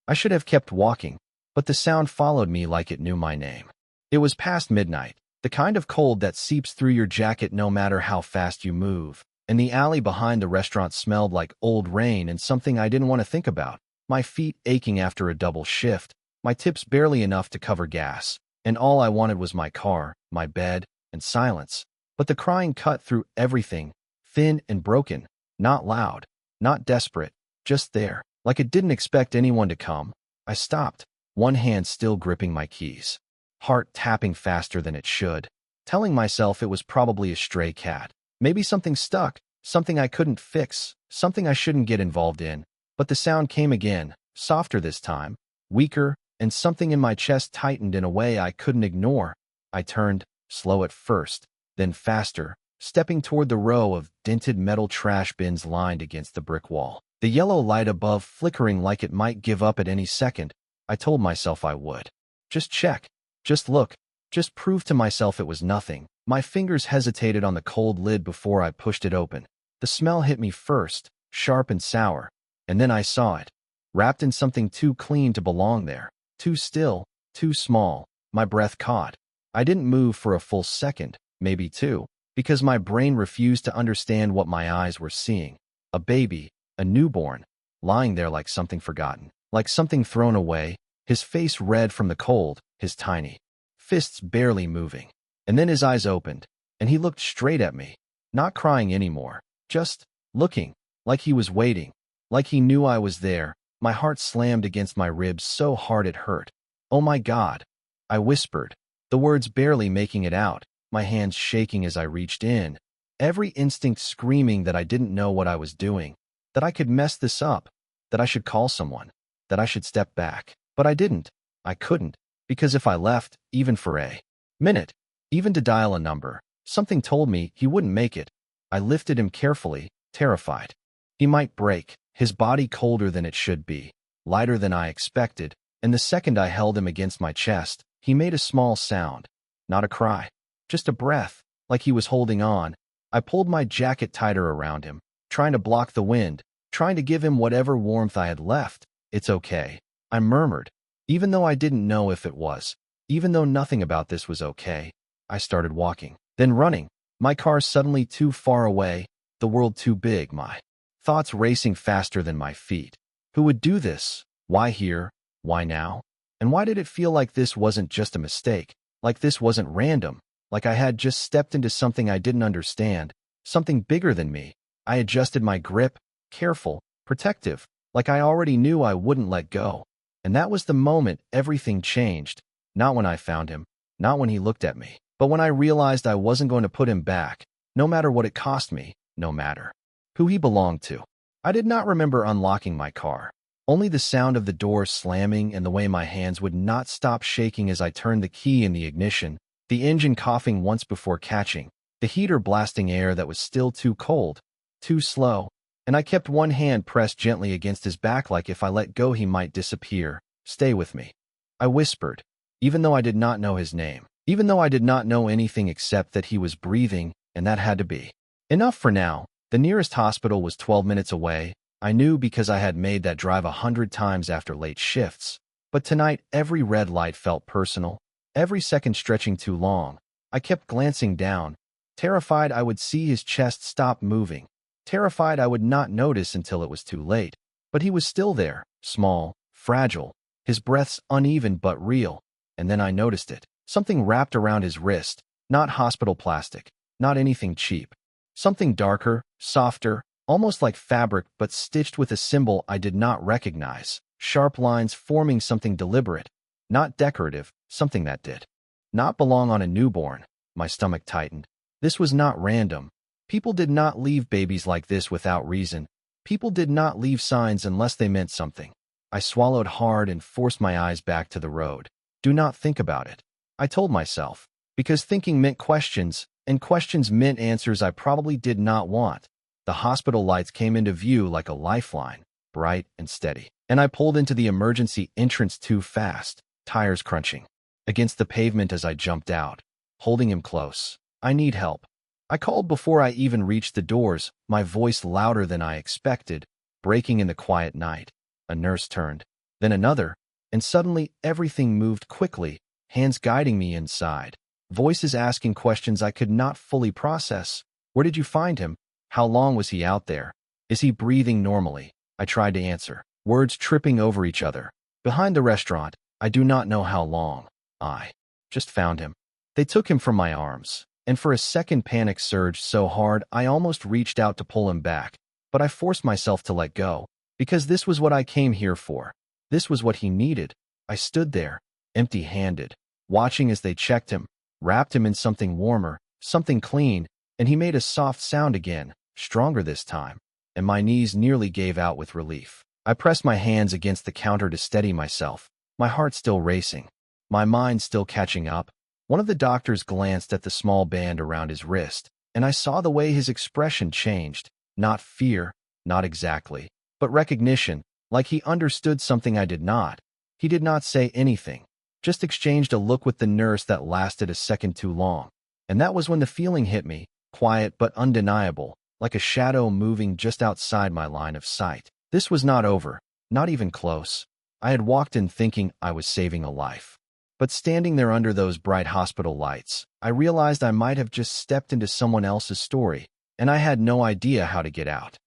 I should have kept walking, but the sound followed me like it knew my name. It was past midnight, the kind of cold that seeps through your jacket no matter how fast you move, and the alley behind the restaurant smelled like old rain and something I didn't want to think about. My feet aching after a double shift, my tips barely enough to cover gas, and all I wanted was my car, my bed, and silence. But the crying cut through everything, thin and broken, not loud, not desperate, just there, like it didn't expect anyone to come. I stopped, one hand still gripping my keys, heart tapping faster than it should, telling myself it was probably a stray cat. Maybe something stuck, something I couldn't fix, something I shouldn't get involved in. But the sound came again, softer this time, weaker, and something in my chest tightened in a way I couldn't ignore. I turned, slow at first, then faster, stepping toward the row of dented metal trash bins lined against the brick wall. The yellow light above flickering like it might give up at any second. I told myself I would. Just check, just look, just prove to myself it was nothing. My fingers hesitated on the cold lid before I pushed it open. The smell hit me first, sharp and sour, and then I saw it, wrapped in something too clean to belong there, too still, too small. My breath caught. I didn't move for a full second, maybe two, because my brain refused to understand what my eyes were seeing. A baby, a newborn, lying there like something forgotten, like something thrown away, his face red from the cold, his tiny fists barely moving. And then his eyes opened, and he looked straight at me, not crying anymore, just looking, like he was waiting, like he knew I was there. My heart slammed against my ribs so hard it hurt. "Oh my God," I whispered, the words barely making it out, my hands shaking as I reached in, every instinct screaming that I didn't know what I was doing, that I could mess this up, that I should call someone, that I should step back. But I didn't. I couldn't, because if I left, even for a minute, even to dial a number, something told me he wouldn't make it. I lifted him carefully, terrified. He might break, his body colder than it should be, lighter than I expected, and the second I held him against my chest, he made a small sound. Not a cry, just a breath, like he was holding on. I pulled my jacket tighter around him, trying to block the wind, trying to give him whatever warmth I had left. "It's okay," I murmured, even though I didn't know if it was, even though nothing about this was okay. I started walking, then running, my car suddenly too far away, the world too big, my thoughts racing faster than my feet. Who would do this? Why here? Why now? And why did it feel like this wasn't just a mistake, like this wasn't random, like I had just stepped into something I didn't understand, something bigger than me? I adjusted my grip, careful, protective, like I already knew I wouldn't let go. And that was the moment everything changed. Not when I found him, not when he looked at me, but when I realized I wasn't going to put him back, no matter what it cost me, no matter who he belonged to. I did not remember unlocking my car, only the sound of the door slamming and the way my hands would not stop shaking as I turned the key in the ignition, the engine coughing once before catching, the heater blasting air that was still too cold, too slow, and I kept one hand pressed gently against his back like if I let go he might disappear. "Stay with me," I whispered, even though I did not know his name, even though I did not know anything except that he was breathing, and that had to be enough for now. The nearest hospital was 12 minutes away. I knew because I had made that drive 100 times after late shifts. But tonight, every red light felt personal, every second stretching too long. I kept glancing down, terrified I would see his chest stop moving, terrified I would not notice until it was too late. But he was still there, small, fragile, his breaths uneven but real. And then I noticed it. Something wrapped around his wrist, not hospital plastic, not anything cheap. Something darker, softer, almost like fabric but stitched with a symbol I did not recognize. Sharp lines forming something deliberate, not decorative, something that did not belong on a newborn. My stomach tightened. This was not random. People did not leave babies like this without reason. People did not leave signs unless they meant something. I swallowed hard and forced my eyes back to the road. Do not think about it, I told myself, because thinking meant questions, and questions meant answers I probably did not want. The hospital lights came into view like a lifeline, bright and steady, and I pulled into the emergency entrance too fast, tires crunching against the pavement as I jumped out, holding him close. "I need help," I called before I even reached the doors, my voice louder than I expected, breaking in the quiet night. A nurse turned, then another, and suddenly everything moved quickly, hands guiding me inside. Voices asking questions I could not fully process. Where did you find him? How long was he out there? Is he breathing normally? I tried to answer, words tripping over each other. Behind the restaurant, I do not know how long. I just found him. They took him from my arms, and for a second panic surged so hard I almost reached out to pull him back, but I forced myself to let go, because this was what I came here for. This was what he needed. I stood there, empty-handed, watching as they checked him, wrapped him in something warmer, something clean, and he made a soft sound again, stronger this time, and my knees nearly gave out with relief. I pressed my hands against the counter to steady myself, my heart still racing, my mind still catching up. One of the doctors glanced at the small band around his wrist, and I saw the way his expression changed. Not fear, not exactly, but recognition, like he understood something I did not. He did not say anything, just exchanged a look with the nurse that lasted a second too long. And that was when the feeling hit me, quiet but undeniable, like a shadow moving just outside my line of sight. This was not over, not even close. I had walked in thinking I was saving a life. But standing there under those bright hospital lights, I realized I might have just stepped into someone else's story, and I had no idea how to get out.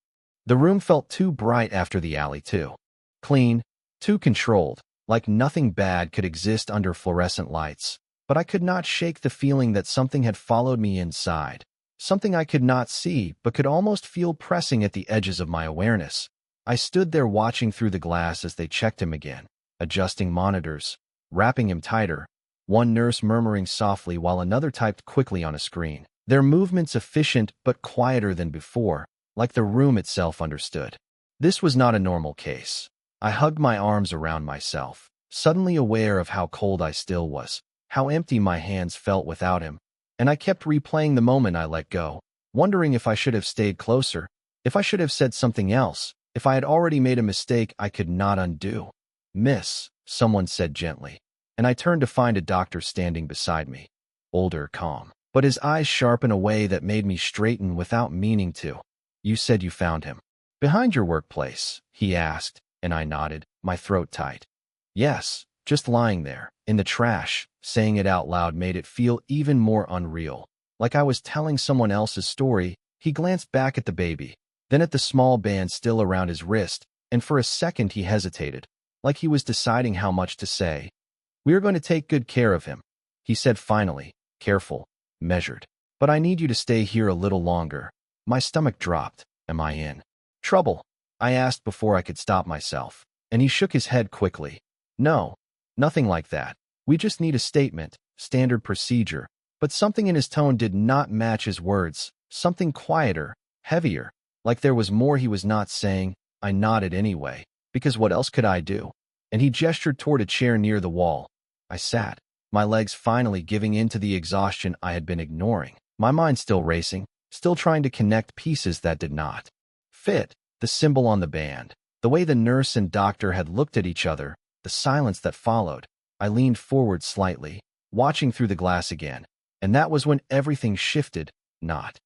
The room felt too bright after the alley too. Clean, too controlled, like nothing bad could exist under fluorescent lights. But I could not shake the feeling that something had followed me inside. Something I could not see, but could almost feel pressing at the edges of my awareness. I stood there watching through the glass as they checked him again, adjusting monitors, wrapping him tighter, one nurse murmuring softly while another typed quickly on a screen. Their movements efficient but quieter than before, like the room itself understood. This was not a normal case. I hugged my arms around myself, suddenly aware of how cold I still was, how empty my hands felt without him, and I kept replaying the moment I let go, wondering if I should have stayed closer, if I should have said something else, if I had already made a mistake I could not undo. "Miss," someone said gently, and I turned to find a doctor standing beside me, older, calm, but his eyes sharp in a way that made me straighten without meaning to. "You said you found him behind your workplace?" he asked, and I nodded, my throat tight. "Yes, just lying there, in the trash." Saying it out loud made it feel even more unreal, like I was telling someone else's story. He glanced back at the baby, then at the small band still around his wrist, and for a second he hesitated, like he was deciding how much to say. "We are going to take good care of him," he said finally, careful, measured. "But I need you to stay here a little longer." My stomach dropped. "Am I in trouble?" I asked before I could stop myself, and he shook his head quickly. "No, nothing like that. We just need a statement, standard procedure." But something in his tone did not match his words, something quieter, heavier, like there was more he was not saying. I nodded anyway, because what else could I do? And he gestured toward a chair near the wall. I sat, my legs finally giving in to the exhaustion I had been ignoring, my mind still racing, still trying to connect pieces that did not fit. The symbol on the band, the way the nurse and doctor had looked at each other, the silence that followed. I leaned forward slightly, watching through the glass again, and that was when everything shifted, not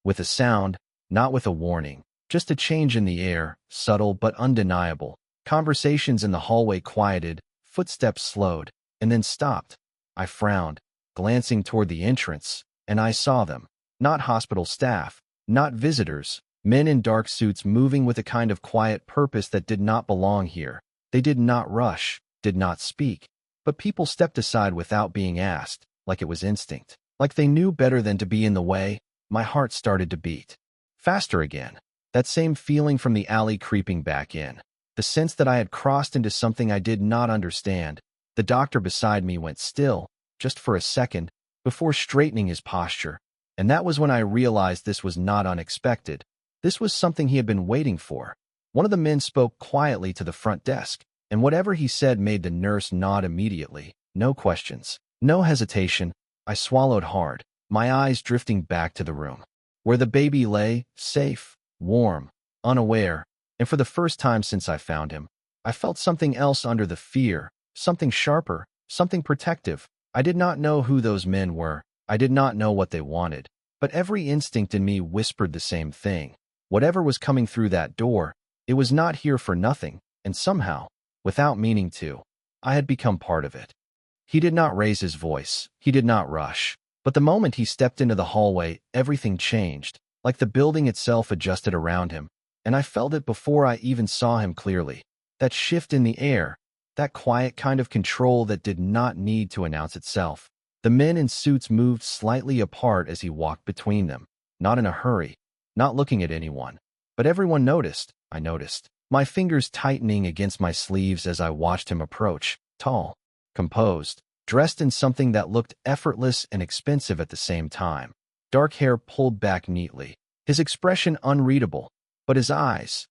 with a sound, not with a warning, just a change in the air, subtle but undeniable. Conversations in the hallway quieted, footsteps slowed, and then stopped. I frowned, glancing toward the entrance, and I saw them. Not hospital staff, not visitors, men in dark suits moving with a kind of quiet purpose that did not belong here. They did not rush, did not speak. But people stepped aside without being asked, like it was instinct, like they knew better than to be in the way. My heart started to beat faster again. That same feeling from the alley creeping back in. The sense that I had crossed into something I did not understand. The doctor beside me went still, just for a second, before straightening his posture. And that was when I realized this was not unexpected. This was something he had been waiting for. One of the men spoke quietly to the front desk, and whatever he said made the nurse nod immediately. No questions, no hesitation. I swallowed hard, my eyes drifting back to the room, where the baby lay, safe, warm, unaware, and for the first time since I found him, I felt something else under the fear, something sharper, something protective. I did not know who those men were, I did not know what they wanted, but every instinct in me whispered the same thing. Whatever was coming through that door, it was not here for nothing, and somehow, without meaning to. I had become part of it. He did not raise his voice. He did not rush. But the moment he stepped into the hallway, everything changed, like the building itself adjusted around him, and I felt it before I even saw him clearly. That shift in the air, that quiet kind of control that did not need to announce itself. The men in suits moved slightly apart as he walked between them, not in a hurry, not looking at anyone. But everyone noticed. I noticed, my fingers tightening against my sleeves as I watched him approach, tall, composed, dressed in something that looked effortless and expensive at the same time. Dark hair pulled back neatly, his expression unreadable, but his eyes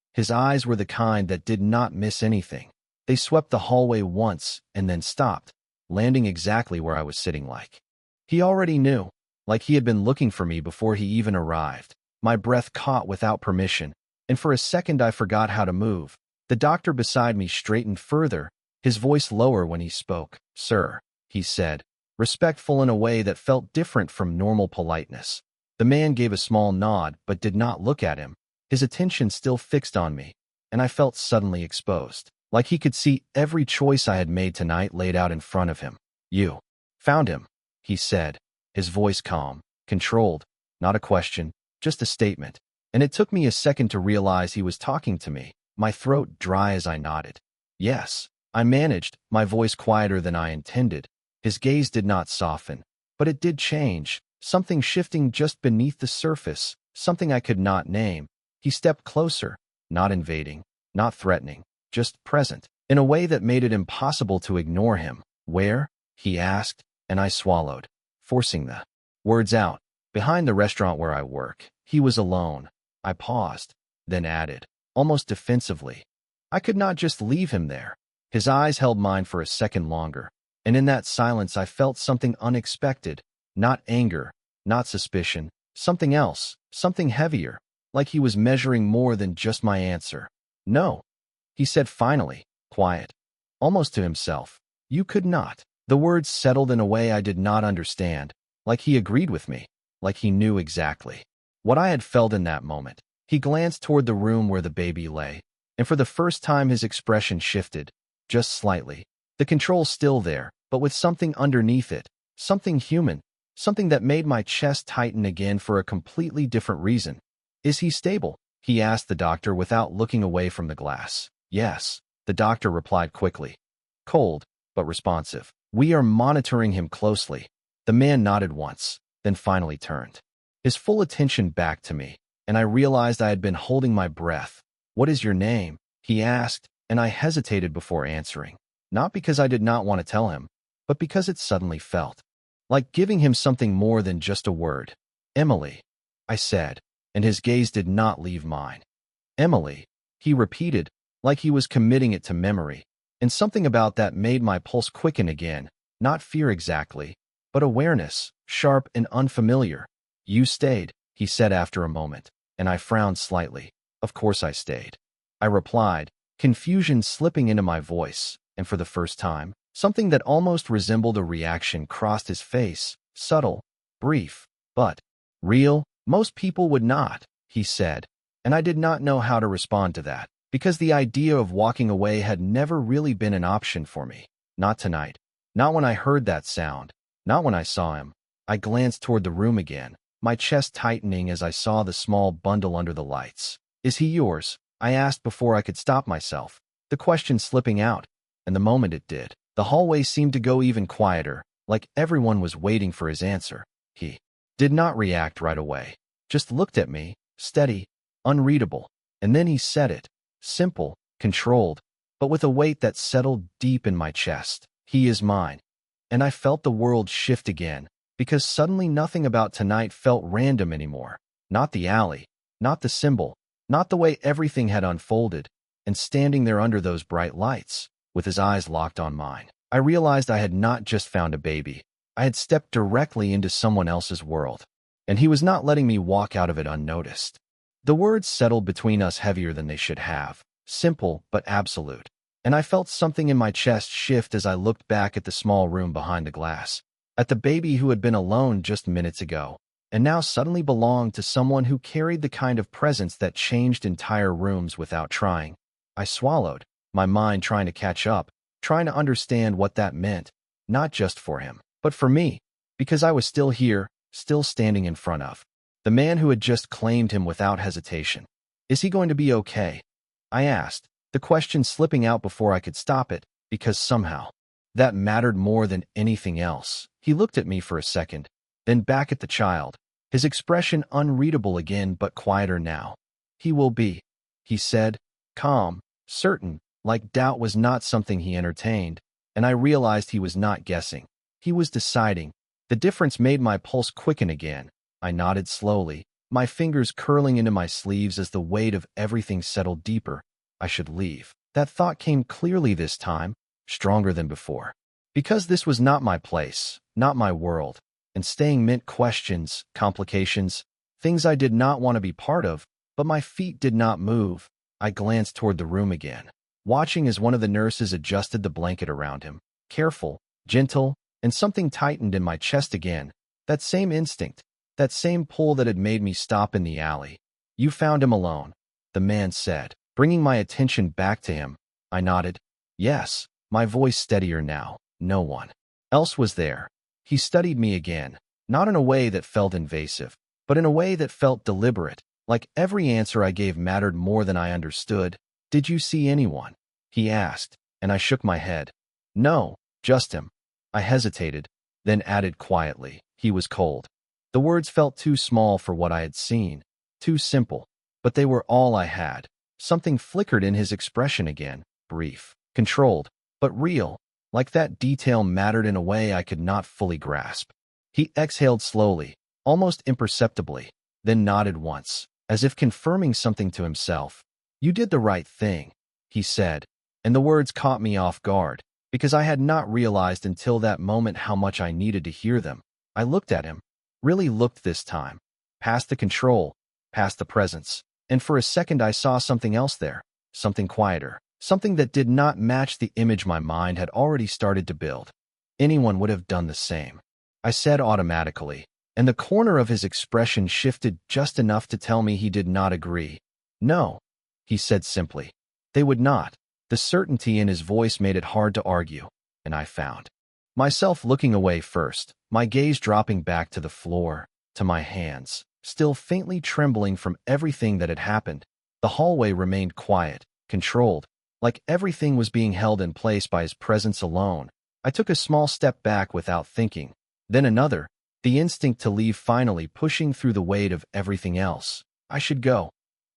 were the kind that did not miss anything. They swept the hallway once and then stopped, landing exactly where I was sitting like. He already knew, like he had been looking for me before he even arrived. My breath caught without permission, and for a second I forgot how to move. The doctor beside me straightened further, his voice lower when he spoke. "Sir," he said, respectful in a way that felt different from normal politeness. The man gave a small nod but did not look at him, his attention still fixed on me, and I felt suddenly exposed, like he could see every choice I had made tonight laid out in front of him. "You found him," he said, his voice calm, controlled, not a question, just a statement. And it took me a second to realize he was talking to me, my throat dry as I nodded. "Yes," I managed, my voice quieter than I intended. His gaze did not soften, but it did change, something shifting just beneath the surface, something I could not name. He stepped closer, not invading, not threatening, just present, in a way that made it impossible to ignore him. "Where?" he asked, and I swallowed, forcing the words out. "Behind the restaurant where I work." He was alone. I paused, then added, almost defensively, "I could not just leave him there." His eyes held mine for a second longer, and in that silence I felt something unexpected, not anger, not suspicion, something else, something heavier, like he was measuring more than just my answer. "No," he said finally, quiet, almost to himself. "You could not." The words settled in a way I did not understand, like he agreed with me, like he knew exactly what I had felt in that moment. He glanced toward the room where the baby lay, and for the first time his expression shifted, just slightly. The control still there, but with something underneath it, something human, something that made my chest tighten again for a completely different reason. "Is he stable?" he asked the doctor without looking away from the glass. "Yes," the doctor replied quickly. Cold, but responsive. "We are monitoring him closely." The man nodded once, then finally turned, his full attention back to me, and I realized I had been holding my breath. "What is your name?" he asked, and I hesitated before answering, not because I did not want to tell him, but because it suddenly felt like giving him something more than just a word. "Emily," I said, and his gaze did not leave mine. "Emily," he repeated, like he was committing it to memory, and something about that made my pulse quicken again, not fear exactly, but awareness, sharp and unfamiliar. "You stayed," he said after a moment, and I frowned slightly. "Of course I stayed," I replied, confusion slipping into my voice, and for the first time, something that almost resembled a reaction crossed his face, subtle, brief, but real. "Most people would not," he said, and I did not know how to respond to that, because the idea of walking away had never really been an option for me. Not tonight. Not when I heard that sound. Not when I saw him. I glanced toward the room again, my chest tightening as I saw the small bundle under the lights. "Is he yours?" I asked before I could stop myself, the question slipping out, and the moment it did, the hallway seemed to go even quieter, like everyone was waiting for his answer. He did not react right away, just looked at me, steady, unreadable, and then he said it, simple, controlled, but with a weight that settled deep in my chest. "He is mine." And I felt the world shift again, because suddenly nothing about tonight felt random anymore. Not the alley, not the symbol, not the way everything had unfolded, and standing there under those bright lights, with his eyes locked on mine, I realized I had not just found a baby. I had stepped directly into someone else's world, and he was not letting me walk out of it unnoticed. The words settled between us heavier than they should have, simple but absolute, and I felt something in my chest shift as I looked back at the small room behind the glass, at the baby who had been alone just minutes ago, and now suddenly belonged to someone who carried the kind of presence that changed entire rooms without trying. I swallowed, my mind trying to catch up, trying to understand what that meant, not just for him, but for me, because I was still here, still standing in front of the man who had just claimed him without hesitation. Is he going to be okay? I asked, the question slipping out before I could stop it, because somehow that mattered more than anything else. He looked at me for a second, then back at the child, his expression unreadable again but quieter now. He will be, he said, calm, certain, like doubt was not something he entertained, and I realized he was not guessing. He was deciding. The difference made my pulse quicken again. I nodded slowly, my fingers curling into my sleeves as the weight of everything settled deeper. I should leave. That thought came clearly this time, stronger than before. Because this was not my place, not my world, and staying meant questions, complications, things I did not want to be part of, but my feet did not move. I glanced toward the room again, watching as one of the nurses adjusted the blanket around him. Careful, gentle, and something tightened in my chest again. That same instinct, that same pull that had made me stop in the alley. You found him alone, the man said, bringing my attention back to him. I nodded. Yes, my voice steadier now. No one else was there. He studied me again, not in a way that felt invasive, but in a way that felt deliberate, like every answer I gave mattered more than I understood. Did you see anyone? He asked, and I shook my head. No, just him. I hesitated, then added quietly, he was cold. The words felt too small for what I had seen, too simple, but they were all I had. Something flickered in his expression again, brief, controlled, but real, like that detail mattered in a way I could not fully grasp. He exhaled slowly, almost imperceptibly, then nodded once, as if confirming something to himself. You did the right thing, he said, and the words caught me off guard, because I had not realized until that moment how much I needed to hear them. I looked at him, really looked this time, past the control, past the presence, and for a second I saw something else there, something quieter, something that did not match the image my mind had already started to build. Anyone would have done the same, I said automatically, and the corner of his expression shifted just enough to tell me he did not agree. No, he said simply. They would not. The certainty in his voice made it hard to argue, and I found myself looking away first, my gaze dropping back to the floor, to my hands, still faintly trembling from everything that had happened. The hallway remained quiet, controlled, like everything was being held in place by his presence alone. I took a small step back without thinking, then another, the instinct to leave finally pushing through the weight of everything else. I should go,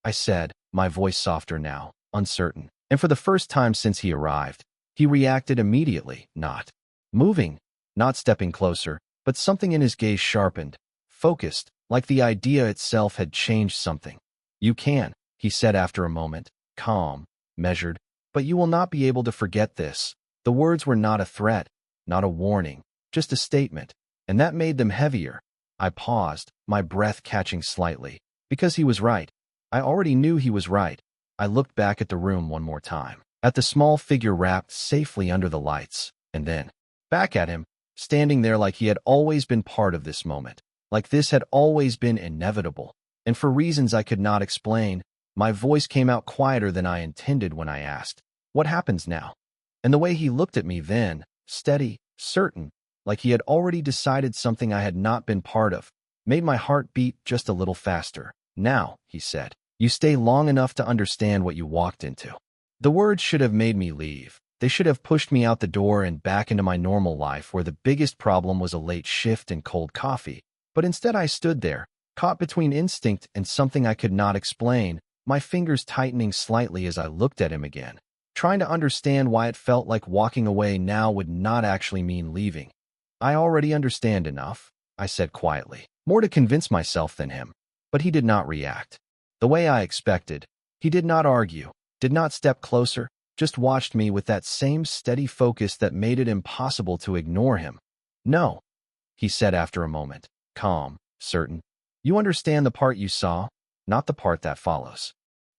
I said, my voice softer now, uncertain. And for the first time since he arrived, he reacted immediately, not moving, not stepping closer, but something in his gaze sharpened, focused, like the idea itself had changed something. You can, he said after a moment, calm, measured, but you will not be able to forget this. The words were not a threat, not a warning, just a statement, and that made them heavier. I paused, my breath catching slightly, because he was right. I already knew he was right. I looked back at the room one more time, at the small figure wrapped safely under the lights, and then back at him, standing there like he had always been part of this moment, like this had always been inevitable. And for reasons I could not explain, my voice came out quieter than I intended when I asked, "What happens now?" And the way he looked at me then, steady, certain, like he had already decided something I had not been part of, made my heart beat just a little faster. Now, he said, you stay long enough to understand what you walked into. The words should have made me leave. They should have pushed me out the door and back into my normal life where the biggest problem was a late shift and cold coffee. But instead I stood there, caught between instinct and something I could not explain, my fingers tightening slightly as I looked at him again, trying to understand why it felt like walking away now would not actually mean leaving. I already understand enough, I said quietly, more to convince myself than him. But he did not react the way I expected. He did not argue, did not step closer, just watched me with that same steady focus that made it impossible to ignore him. No, he said after a moment, calm, certain. You understand the part you saw, not the part that follows.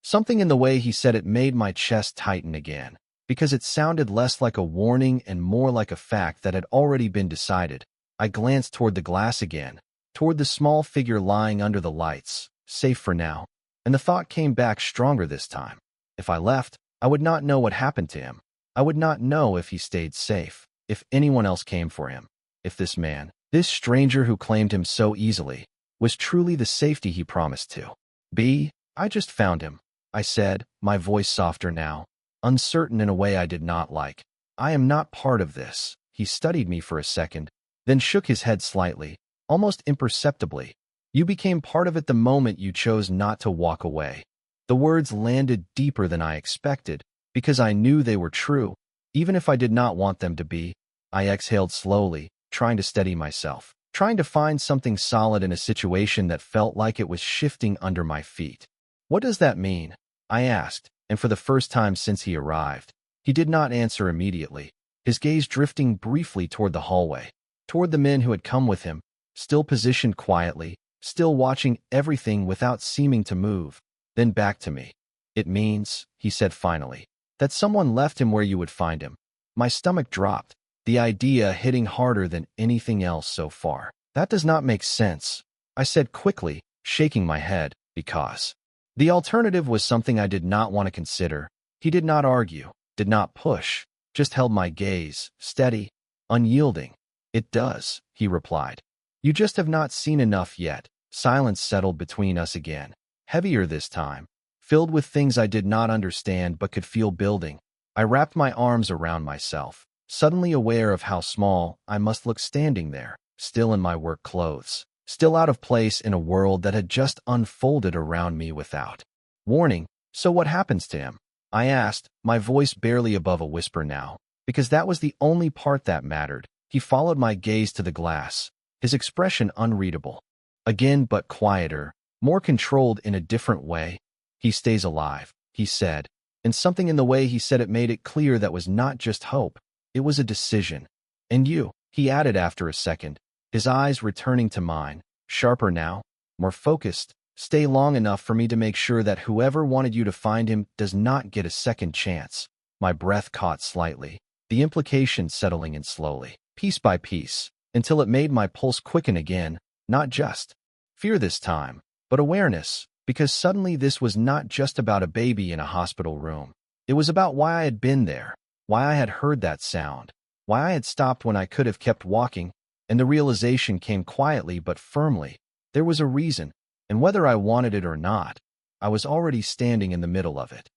Something in the way he said it made my chest tighten again, because it sounded less like a warning and more like a fact that had already been decided. I glanced toward the glass again, toward the small figure lying under the lights, safe for now, and the thought came back stronger this time. If I left, I would not know what happened to him. I would not know if he stayed safe, if anyone else came for him, if this man, this stranger who claimed him so easily, was truly the safety he promised to be. I just found him, I said, my voice softer now, uncertain in a way I did not like. I am not part of this. He studied me for a second, then shook his head slightly, almost imperceptibly. You became part of it the moment you chose not to walk away. The words landed deeper than I expected, because I knew they were true, even if I did not want them to be. I exhaled slowly, trying to steady myself, trying to find something solid in a situation that felt like it was shifting under my feet. What does that mean? I asked, and for the first time since he arrived, he did not answer immediately, his gaze drifting briefly toward the hallway, toward the men who had come with him, still positioned quietly, still watching everything without seeming to move, then back to me. It means, he said finally, that someone left him where you would find him. My stomach dropped, the idea hitting harder than anything else so far. That does not make sense, I said quickly, shaking my head, because the alternative was something I did not want to consider. He did not argue, did not push, just held my gaze, steady, unyielding. It does, he replied. You just have not seen enough yet. Silence settled between us again, heavier this time, filled with things I did not understand but could feel building. I wrapped my arms around myself, suddenly aware of how small I must look standing there, still in my work clothes, still out of place in a world that had just unfolded around me without warning. So what happens to him? I asked, my voice barely above a whisper now, because that was the only part that mattered. He followed my gaze to the glass, his expression unreadable. Again, but quieter, more controlled in a different way. He stays alive, he said, and something in the way he said it made it clear that was not just hope, it was a decision. And you, he added after a second, his eyes returning to mine, sharper now, more focused, stay long enough for me to make sure that whoever wanted you to find him does not get a second chance. My breath caught slightly, the implication settling in slowly, piece by piece, until it made my pulse quicken again, not just fear this time, but awareness, because suddenly this was not just about a baby in a hospital room. It was about why I had been there, why I had heard that sound, why I had stopped when I could have kept walking, and the realization came quietly but firmly. There was a reason, and whether I wanted it or not, I was already standing in the middle of it.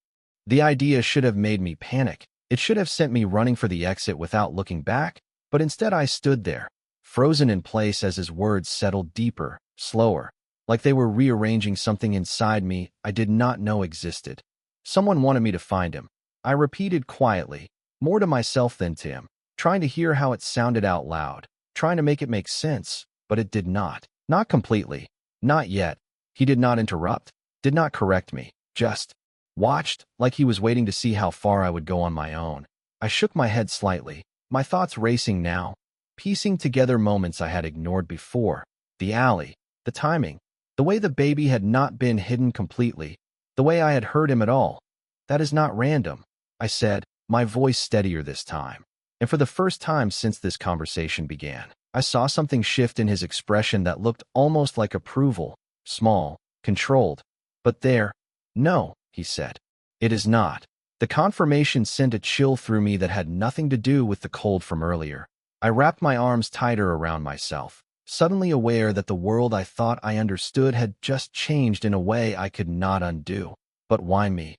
The idea should have made me panic. It should have sent me running for the exit without looking back, but instead I stood there, frozen in place as his words settled deeper, slower, like they were rearranging something inside me I did not know existed. Someone wanted me to find him. I repeated quietly, more to myself than to him, trying to hear how it sounded out loud, trying to make it make sense, but it did not. Not completely. Not yet. He did not interrupt, did not correct me, just watched, like he was waiting to see how far I would go on my own. I shook my head slightly, my thoughts racing now, piecing together moments I had ignored before. The alley, the timing, the way the baby had not been hidden completely, the way I had heard him at all. That is not random, I said, my voice steadier this time. And for the first time since this conversation began, I saw something shift in his expression that looked almost like approval, small, controlled. But there, no, he said. It is not. The confirmation sent a chill through me that had nothing to do with the cold from earlier. I wrapped my arms tighter around myself, suddenly aware that the world I thought I understood had just changed in a way I could not undo. But why me?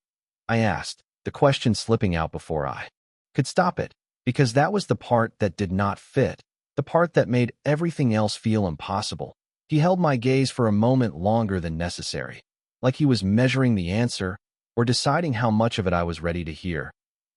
I asked, the question slipping out before I could stop it, because that was the part that did not fit, the part that made everything else feel impossible. He held my gaze for a moment longer than necessary, like he was measuring the answer or deciding how much of it I was ready to hear.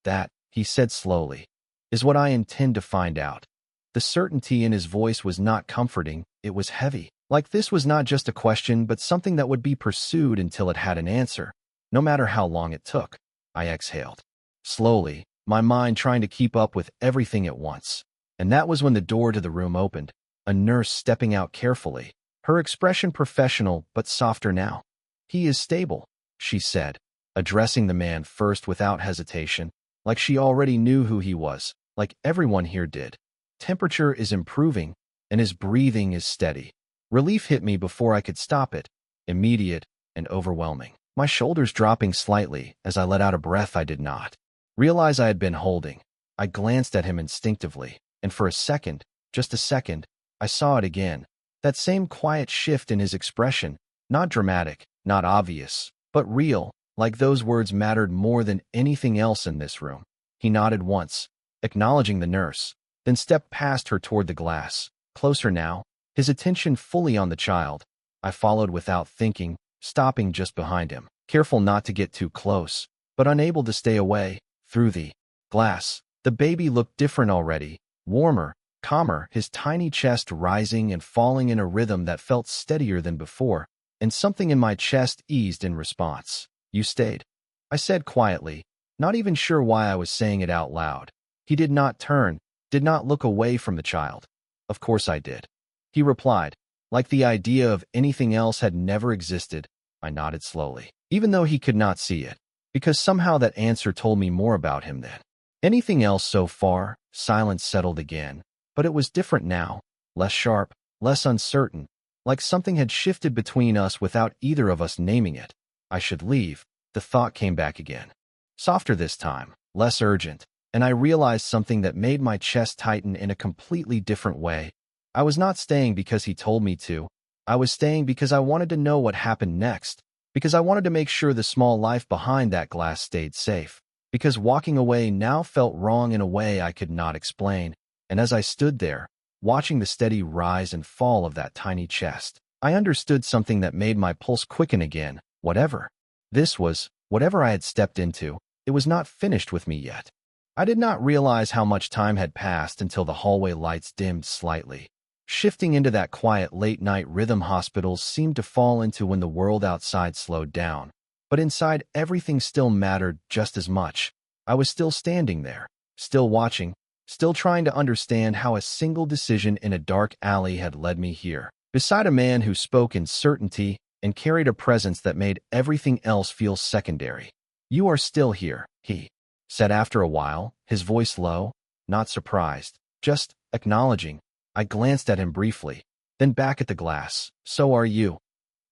That, he said slowly, is what I intend to find out. The certainty in his voice was not comforting, it was heavy. Like this was not just a question, but something that would be pursued until it had an answer, no matter how long it took. I exhaled. Slowly, my mind trying to keep up with everything at once. And that was when the door to the room opened, a nurse stepping out carefully, her expression professional but softer now. He is stable, she said, addressing the man first without hesitation, like she already knew who he was, like everyone here did. Temperature is improving, and his breathing is steady. Relief hit me before I could stop it, immediate and overwhelming. my shoulders dropping slightly as I let out a breath I did not realize I had been holding. I glanced at him instinctively, and for a second, just a second, I saw it again. That same quiet shift in his expression, not dramatic, not obvious, but real, like those words mattered more than anything else in this room. He nodded once, acknowledging the nurse, then stepped past her toward the glass, closer now, his attention fully on the child. I followed without thinking, stopping just behind him, careful not to get too close, but unable to stay away. Through the glass, the baby looked different already, warmer, calmer, his tiny chest rising and falling in a rhythm that felt steadier than before, and something in my chest eased in response. "You stayed," I said quietly, not even sure why I was saying it out loud. He did not turn, did not look away from the child. "Of course I did," he replied, like the idea of anything else had never existed. I nodded slowly, even though he could not see it, because somehow that answer told me more about him than anything else so far. Silence settled again, but it was different now, less sharp, less uncertain, like something had shifted between us without either of us naming it. I should leave. The thought came back again, softer this time, less urgent, and I realized something that made my chest tighten in a completely different way. I was not staying because he told me to. I was staying because I wanted to know what happened next, because I wanted to make sure the small life behind that glass stayed safe, because walking away now felt wrong in a way I could not explain. And as I stood there, watching the steady rise and fall of that tiny chest, I understood something that made my pulse quicken again. Whatever this was, whatever I had stepped into, it was not finished with me yet. I did not realize how much time had passed until the hallway lights dimmed slightly, shifting into that quiet late-night rhythm hospitals seemed to fall into when the world outside slowed down. But inside, everything still mattered just as much. I was still standing there, still watching, still trying to understand how a single decision in a dark alley had led me here, beside a man who spoke in certainty and carried a presence that made everything else feel secondary. "You are still here," he said after a while, his voice low, not surprised, just acknowledging. I glanced at him briefly, then back at the glass. "So are you,"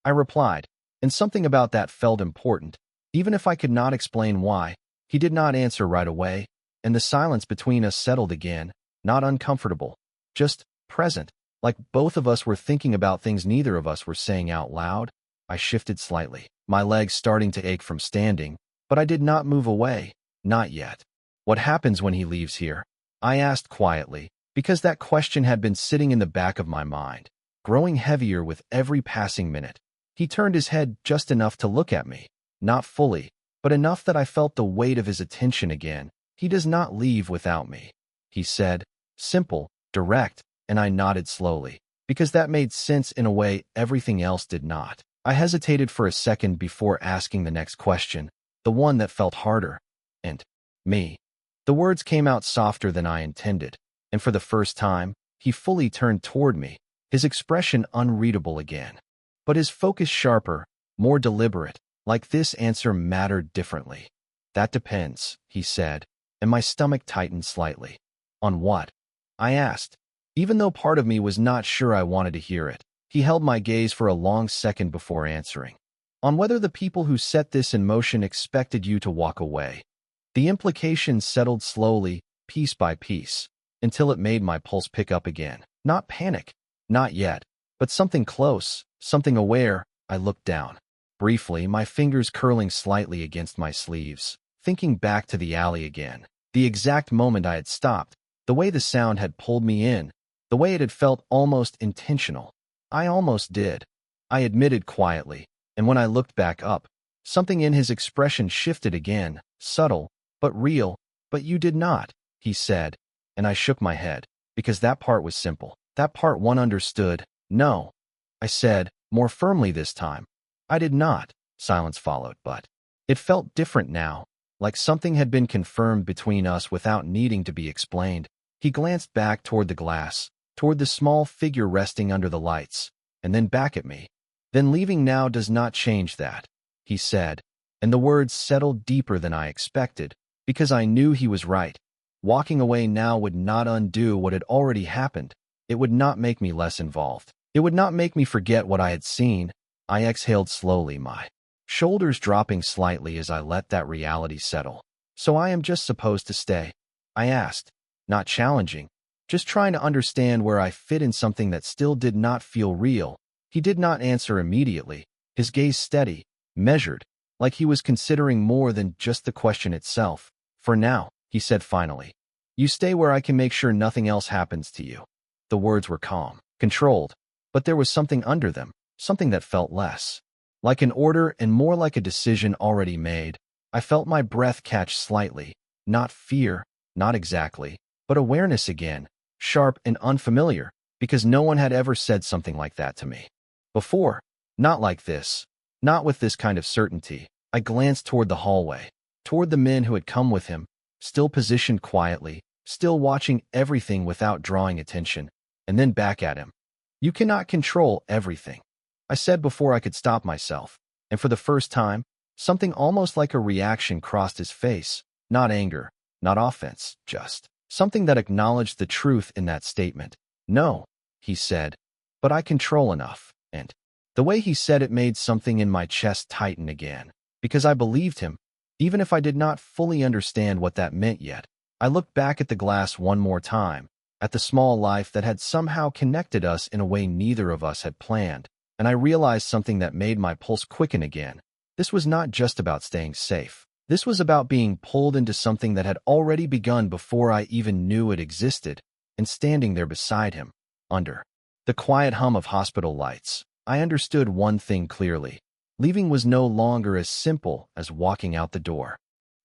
I replied, and something about that felt important, even if I could not explain why. He did not answer right away, and the silence between us settled again, not uncomfortable, just present, like both of us were thinking about things neither of us were saying out loud. I shifted slightly, my legs starting to ache from standing, but I did not move away, not yet. "What happens when he leaves here?" I asked quietly, because that question had been sitting in the back of my mind, growing heavier with every passing minute. He turned his head just enough to look at me, not fully, but enough that I felt the weight of his attention again. "He does not leave without me," he said, simple, direct, and I nodded slowly, because that made sense in a way everything else did not. I hesitated for a second before asking the next question, the one that felt harder. "And me?" The words came out softer than I intended, and for the first time, he fully turned toward me, his expression unreadable again, but his focus sharper, more deliberate, like this answer mattered differently. "That depends," he said, and my stomach tightened slightly. "On what?" I asked, even though part of me was not sure I wanted to hear it. He held my gaze for a long second before answering. "On whether the people who set this in motion expected you to walk away." The implication settled slowly, piece by piece, until it made my pulse pick up again. Not panic, not yet, but something close, something aware. I looked down, briefly, my fingers curling slightly against my sleeves, thinking back to the alley again. The exact moment I had stopped, the way the sound had pulled me in, the way it had felt almost intentional. "I almost did," I admitted quietly, and when I looked back up, something in his expression shifted again, subtle, but real. "But you did not," he said, and I shook my head, because that part was simple. That part one understood. "No," I said, more firmly this time. "I did not." Silence followed, but it felt different now, like something had been confirmed between us without needing to be explained. He glanced back toward the glass, toward the small figure resting under the lights, and then back at me. "Then leaving now does not change that," he said, and the words settled deeper than I expected, because I knew he was right. Walking away now would not undo what had already happened. It would not make me less involved. It would not make me forget what I had seen. I exhaled slowly, my shoulders dropping slightly as I let that reality settle. "So I am just supposed to stay?" I asked, not challenging, just trying to understand where I fit in something that still did not feel real. He did not answer immediately, his gaze steady, measured, like he was considering more than just the question itself. "For now," he said finally. "You stay where I can make sure nothing else happens to you." The words were calm, controlled, but there was something under them, something that felt less like an order and more like a decision already made. I felt my breath catch slightly, not fear, not exactly, but awareness again, sharp and unfamiliar, because no one had ever said something like that to me before. Not like this, not with this kind of certainty. I glanced toward the hallway, toward the men who had come with him, still positioned quietly, still watching everything without drawing attention, and then back at him. "You cannot control everything," I said before I could stop myself, and for the first time, something almost like a reaction crossed his face, not anger, not offense, just something that acknowledged the truth in that statement. "No," he said, "but I control enough." And the way he said it made something in my chest tighten again, because I believed him, even if I did not fully understand what that meant yet. I looked back at the glass one more time, at the small life that had somehow connected us in a way neither of us had planned, and I realized something that made my pulse quicken again. This was not just about staying safe. This was about being pulled into something that had already begun before I even knew it existed, and standing there beside him, under the quiet hum of hospital lights, I understood one thing clearly. Leaving was no longer as simple as walking out the door.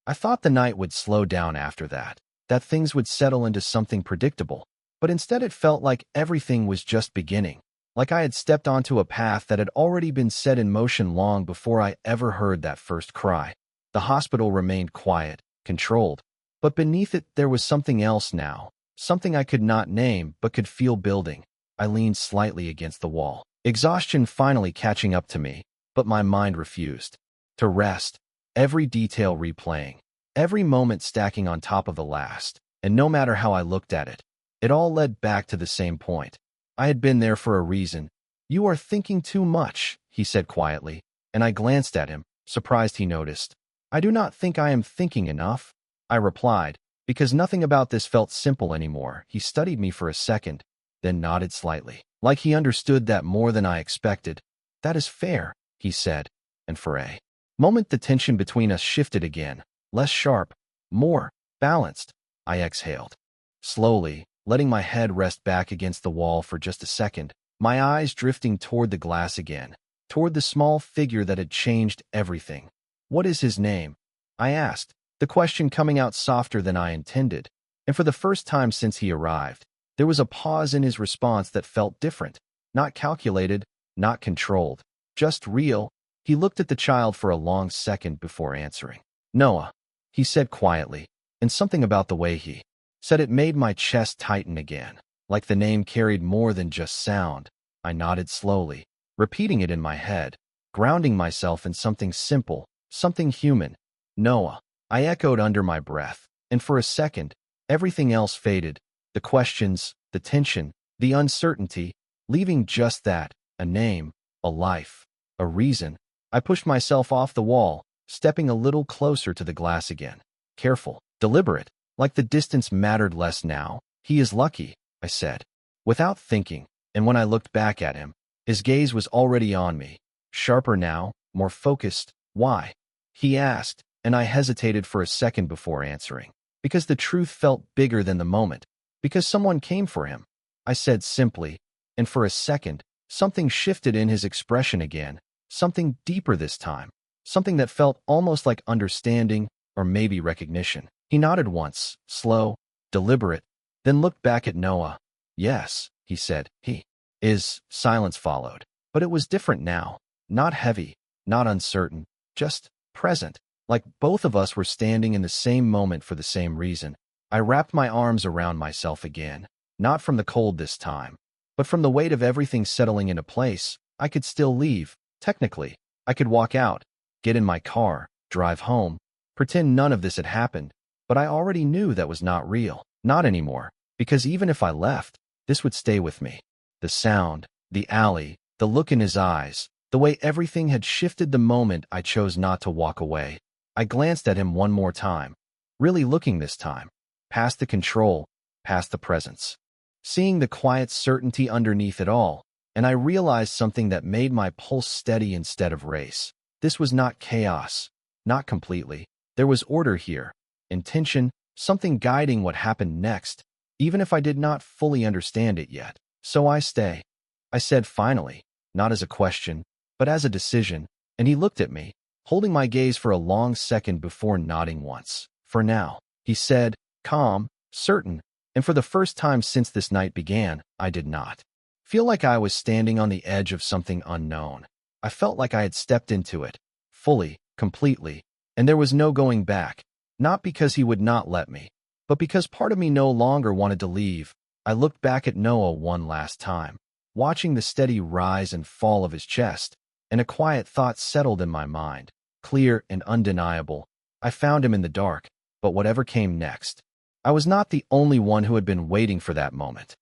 I thought the night would slow down after that things would settle into something predictable, but instead it felt like everything was just beginning, like I had stepped onto a path that had already been set in motion long before I ever heard that first cry. The hospital remained quiet, controlled, but beneath it there was something else now, something I could not name but could feel building. I leaned slightly against the wall, exhaustion finally catching up to me, but my mind refused to rest, every detail replaying, every moment stacking on top of the last, and no matter how I looked at it, it all led back to the same point. I had been there for a reason. "You are thinking too much," he said quietly, and I glanced at him, surprised he noticed. "I do not think I am thinking enough," I replied, because nothing about this felt simple anymore. He studied me for a second, then nodded slightly, like he understood that more than I expected. "That is fair," he said, and for a moment the tension between us shifted again, less sharp, more balanced. I exhaled slowly, letting my head rest back against the wall for just a second, my eyes drifting toward the glass again, toward the small figure that had changed everything. "What is his name?" I asked, the question coming out softer than I intended, and for the first time since he arrived, there was a pause in his response that felt different, not calculated, not controlled, just real. He looked at the child for a long second before answering. "Noah," he said quietly, and something about the way he said it made my chest tighten again, like the name carried more than just sound. I nodded slowly, repeating it in my head, grounding myself in something simple, something human. "Noah," I echoed under my breath, and for a second, everything else faded, the questions, the tension, the uncertainty, leaving just that, a name, a life, a reason. I pushed myself off the wall, stepping a little closer to the glass again. Careful, deliberate, like the distance mattered less now. "He is lucky," I said, without thinking, and when I looked back at him, his gaze was already on me, sharper now, more focused. "Why?" he asked, and I hesitated for a second before answering. "Because the truth felt bigger than the moment. Because someone came for him," I said simply, and for a second, something shifted in his expression again, something deeper this time, something that felt almost like understanding or maybe recognition. He nodded once, slow, deliberate, then looked back at Noah. "Yes," he said, "he is." Silence followed, but it was different now, not heavy, not uncertain, just present, like both of us were standing in the same moment for the same reason. I wrapped my arms around myself again, not from the cold this time, but from the weight of everything settling into place. I could still leave, technically. I could walk out, get in my car, drive home, pretend none of this had happened, but I already knew that was not real, not anymore, because even if I left, this would stay with me. The sound, the alley, the look in his eyes, The way everything had shifted the moment I chose not to walk away. I glanced at him one more time, really looking this time, past the control, past the presence, seeing the quiet certainty underneath it all, and I realized something that made my pulse steady instead of race. This was not chaos, not completely. There was order here, intention, something guiding what happened next, even if I did not fully understand it yet. So I stay, I said finally, not as a question, but as a decision, and he looked at me, holding my gaze for a long second before nodding once. For now, he said, calm, certain, and for the first time since this night began, I did not feel like I was standing on the edge of something unknown. I felt like I had stepped into it, fully, completely, and there was no going back, not because he would not let me, but because part of me no longer wanted to leave. I looked back at Noah one last time, watching the steady rise and fall of his chest, and a quiet thought settled in my mind, clear and undeniable. I found him in the dark, but whatever came next, I was not the only one who had been waiting for that moment.